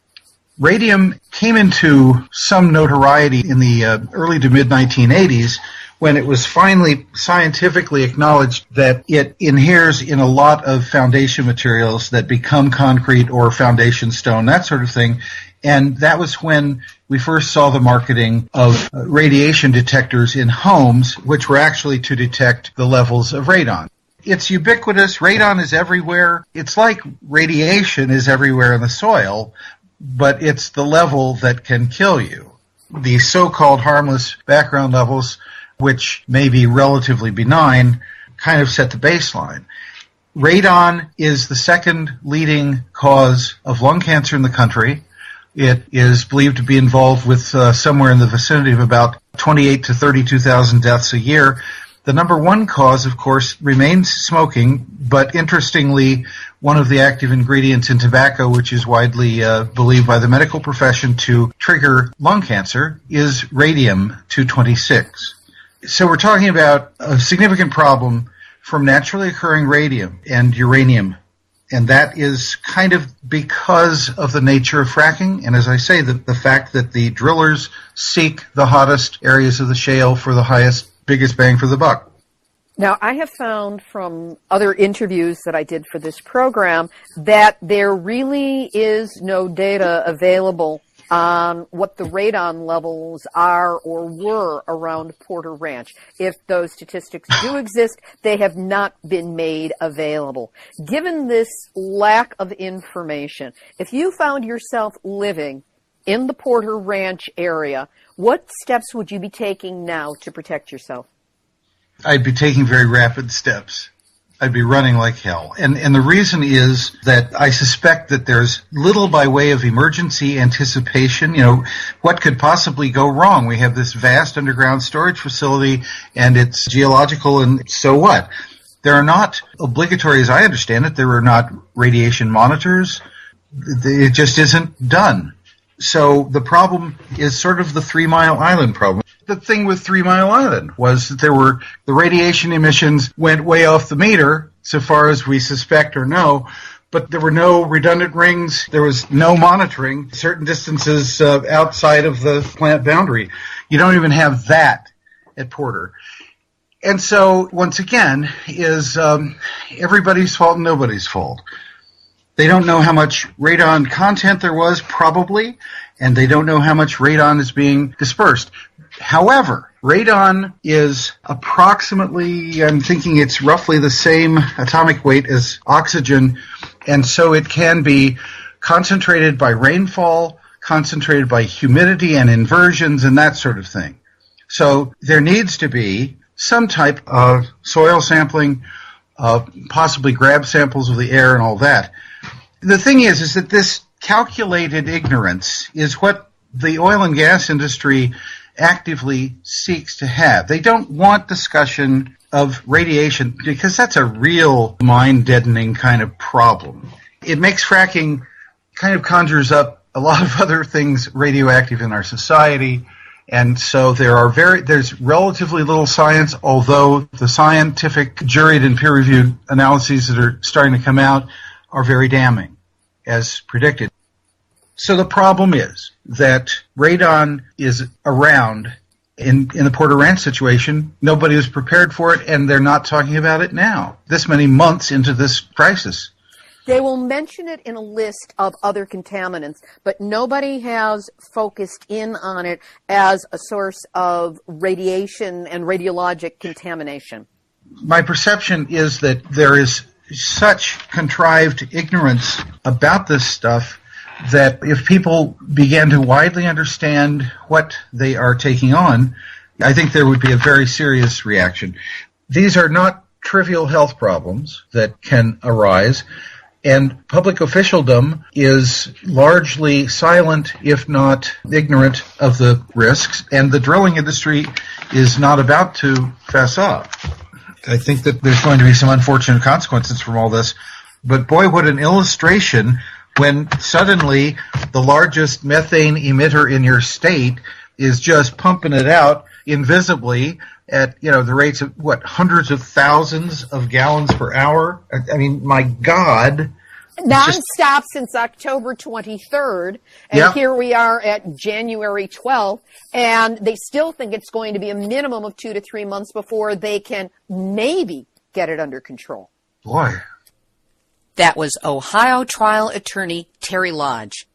Radium came into some notoriety in the early to mid-1980s when it was finally scientifically acknowledged that it inheres in a lot of foundation materials that become concrete or foundation stone, that sort of thing. And that was when we first saw the marketing of radiation detectors in homes, which were actually to detect the levels of radon. It's ubiquitous. Radon is everywhere. It's like radiation is everywhere in the soil, but it's the level that can kill you. The so-called harmless background levels, which may be relatively benign, kind of set the baseline. Radon is the second leading cause of lung cancer in the country. It is believed to be involved with somewhere in the vicinity of about 28 to 32,000 deaths a year. The number one cause, of course, remains smoking, but interestingly, one of the active ingredients in tobacco, which is widely believed by the medical profession to trigger lung cancer, is radium-226. So we're talking about a significant problem from naturally occurring radium and uranium, and that is kind of because of the nature of fracking, and as I say, the fact that the drillers seek the hottest areas of the shale for the biggest bang for the buck. Now, I have found from other interviews that I did for this program that there really is no data available on what the radon levels are or were around Porter Ranch. If those statistics do exist, they have not been made available. Given this lack of information, if you found yourself living in the Porter Ranch area, what steps would you be taking now to protect yourself? I'd be taking very rapid steps. I'd be running like hell. And the reason is that I suspect that there's little by way of emergency anticipation. You know, what could possibly go wrong? We have this vast underground storage facility, and it's geological, and so what? There are not obligatory, as I understand it, there are not radiation monitors. It just isn't done. So the problem is sort of the 3 Mile Island problem. The thing with 3 Mile Island was that the radiation emissions went way off the meter, so far as we suspect or know, but there were no redundant rings, there was no monitoring certain distances outside of the plant boundary. You don't even have that at Porter. And so, once again, is everybody's fault and nobody's fault. They don't know how much radon content there was, probably, and they don't know how much radon is being dispersed. However, radon is approximately, I'm thinking it's roughly the same atomic weight as oxygen, and so it can be concentrated by rainfall, concentrated by humidity and inversions and that sort of thing. So there needs to be some type of soil sampling, possibly grab samples of the air and all that. The thing is that this calculated ignorance is what the oil and gas industry actively seeks to have. They don't want discussion of radiation because that's a real mind-deadening kind of problem. It makes fracking kind of conjures up a lot of other things radioactive in our society, And so there's relatively little science, although the scientific juried and peer-reviewed analyses that are starting to come out are very damning, as predicted. So the problem is that radon is around. In the Porter Ranch situation, nobody was prepared for it, and they're not talking about it now, this many months into this crisis. They will mention it in a list of other contaminants, but nobody has focused in on it as a source of radiation and radiologic contamination. My perception is that there is such contrived ignorance about this stuff that if people began to widely understand what they are taking on, I think there would be a very serious reaction. These are not trivial health problems that can arise, and public officialdom is largely silent, if not ignorant, of the risks, and the drilling industry is not about to fess up. I think that there's going to be some unfortunate consequences from all this, but boy, what an illustration when suddenly the largest methane emitter in your state is just pumping it out invisibly at, the rates of, hundreds of thousands of gallons per hour? I mean, my God. Non-stop since October 23rd, and Here we are at January 12th, and they still think it's going to be a minimum of 2 to 3 months before they can maybe get it under control. Boy. That was Ohio trial attorney Terry Lodge.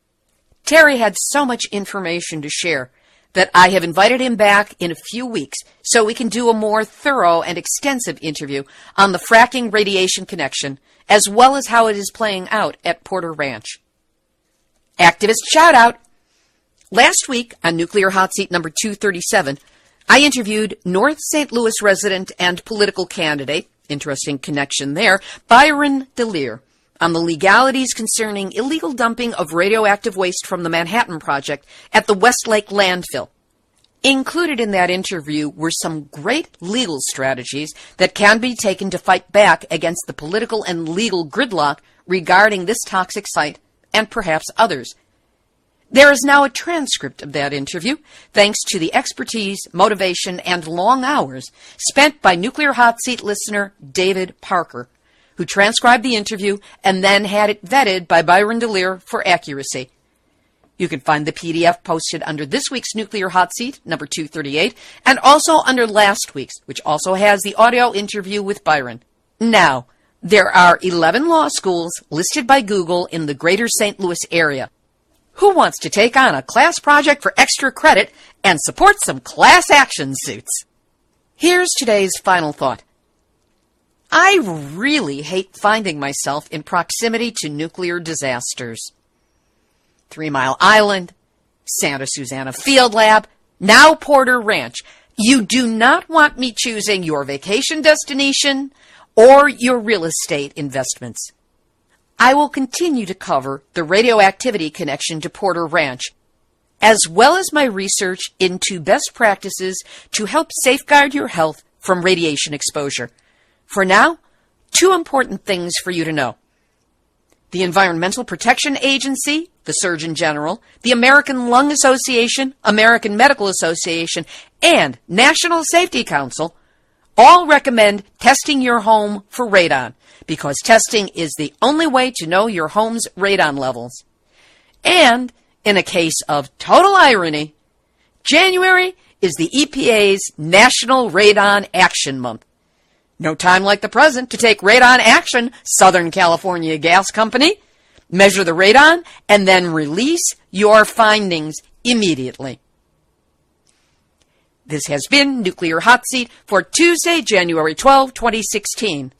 Terry had so much information to share that I have invited him back in a few weeks so we can do a more thorough and extensive interview on the fracking radiation connection, as well as how it is playing out at Porter Ranch. Activist shout out. Last week on Nuclear Hotseat number 237, I interviewed North St. Louis resident and political candidate, interesting connection there, Byron DeLear, on the legalities concerning illegal dumping of radioactive waste from the Manhattan Project at the Westlake landfill. Included in that interview were some great legal strategies that can be taken to fight back against the political and legal gridlock regarding this toxic site and perhaps others. There is now a transcript of that interview, thanks to the expertise, motivation, and long hours spent by Nuclear Hot Seat listener David Parker, who transcribed the interview and then had it vetted by Byron DeLear for accuracy. You can find the PDF posted under this week's Nuclear Hot Seat, number 238, and also under last week's, which also has the audio interview with Byron. Now, there are 11 law schools listed by Google in the greater St. Louis area. Who wants to take on a class project for extra credit and support some class action suits? Here's today's final thought. I really hate finding myself in proximity to nuclear disasters. 3 Mile Island, Santa Susana Field Lab, now Porter Ranch. You do not want me choosing your vacation destination or your real estate investments. I will continue to cover the radioactivity connection to Porter Ranch, as well as my research into best practices to help safeguard your health from radiation exposure. For now, 2 important things for you to know. The Environmental Protection Agency, the Surgeon General, the American Lung Association, American Medical Association, and National Safety Council all recommend testing your home for radon, because testing is the only way to know your home's radon levels. And, in a case of total irony, January is the EPA's National Radon Action Month. No time like the present to take radon action, Southern California Gas Company. Measure the radon and then release your findings immediately. This has been Nuclear Hot Seat for Tuesday, January 12, 2016.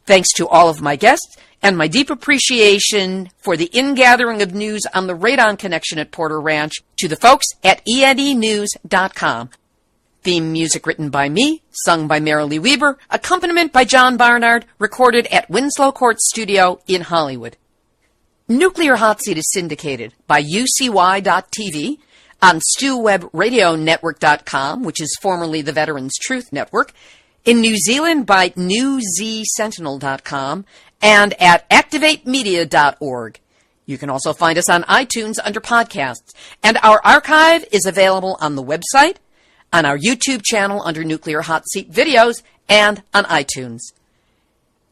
Thanks to all of my guests and my deep appreciation for the ingathering of news on the radon connection at Porter Ranch to the folks at enenews.com. Theme music written by me, sung by Marilee Weber, accompaniment by John Barnard, recorded at Winslow Court Studio in Hollywood. Nuclear Hot Seat is syndicated by UCY.TV, on StewWebRadioNetwork.com, which is formerly the Veterans Truth Network, in New Zealand by NewZSentinel.com, and at ActivateMedia.org. You can also find us on iTunes under podcasts, and our archive is available on the website, on our YouTube channel under Nuclear Hot Seat videos, and on iTunes.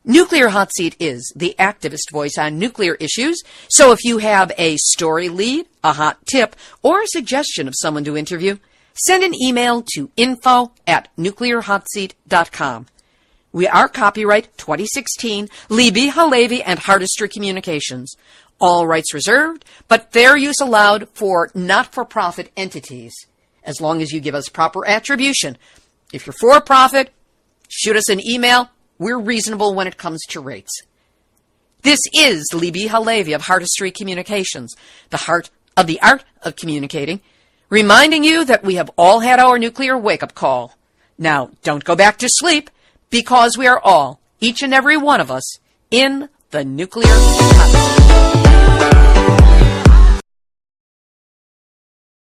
Nuclear Hot Seat is the activist voice on nuclear issues, so if you have a story lead, a hot tip, or a suggestion of someone to interview, send an email to info@nuclearhotseat.com. We are copyright 2016, Libbe, HaLevy, and Hardistry Communications. All rights reserved, but fair use allowed for not-for-profit entities, as long as you give us proper attribution. If you're for profit, shoot us an email. We're reasonable when it comes to rates. This is Libbe, HaLevy of Hardistry Communications, the heart of the art of communicating, reminding you that we have all had our nuclear wake-up call. Now, don't go back to sleep, because we are all, each and every one of us, in the nuclear hot seat.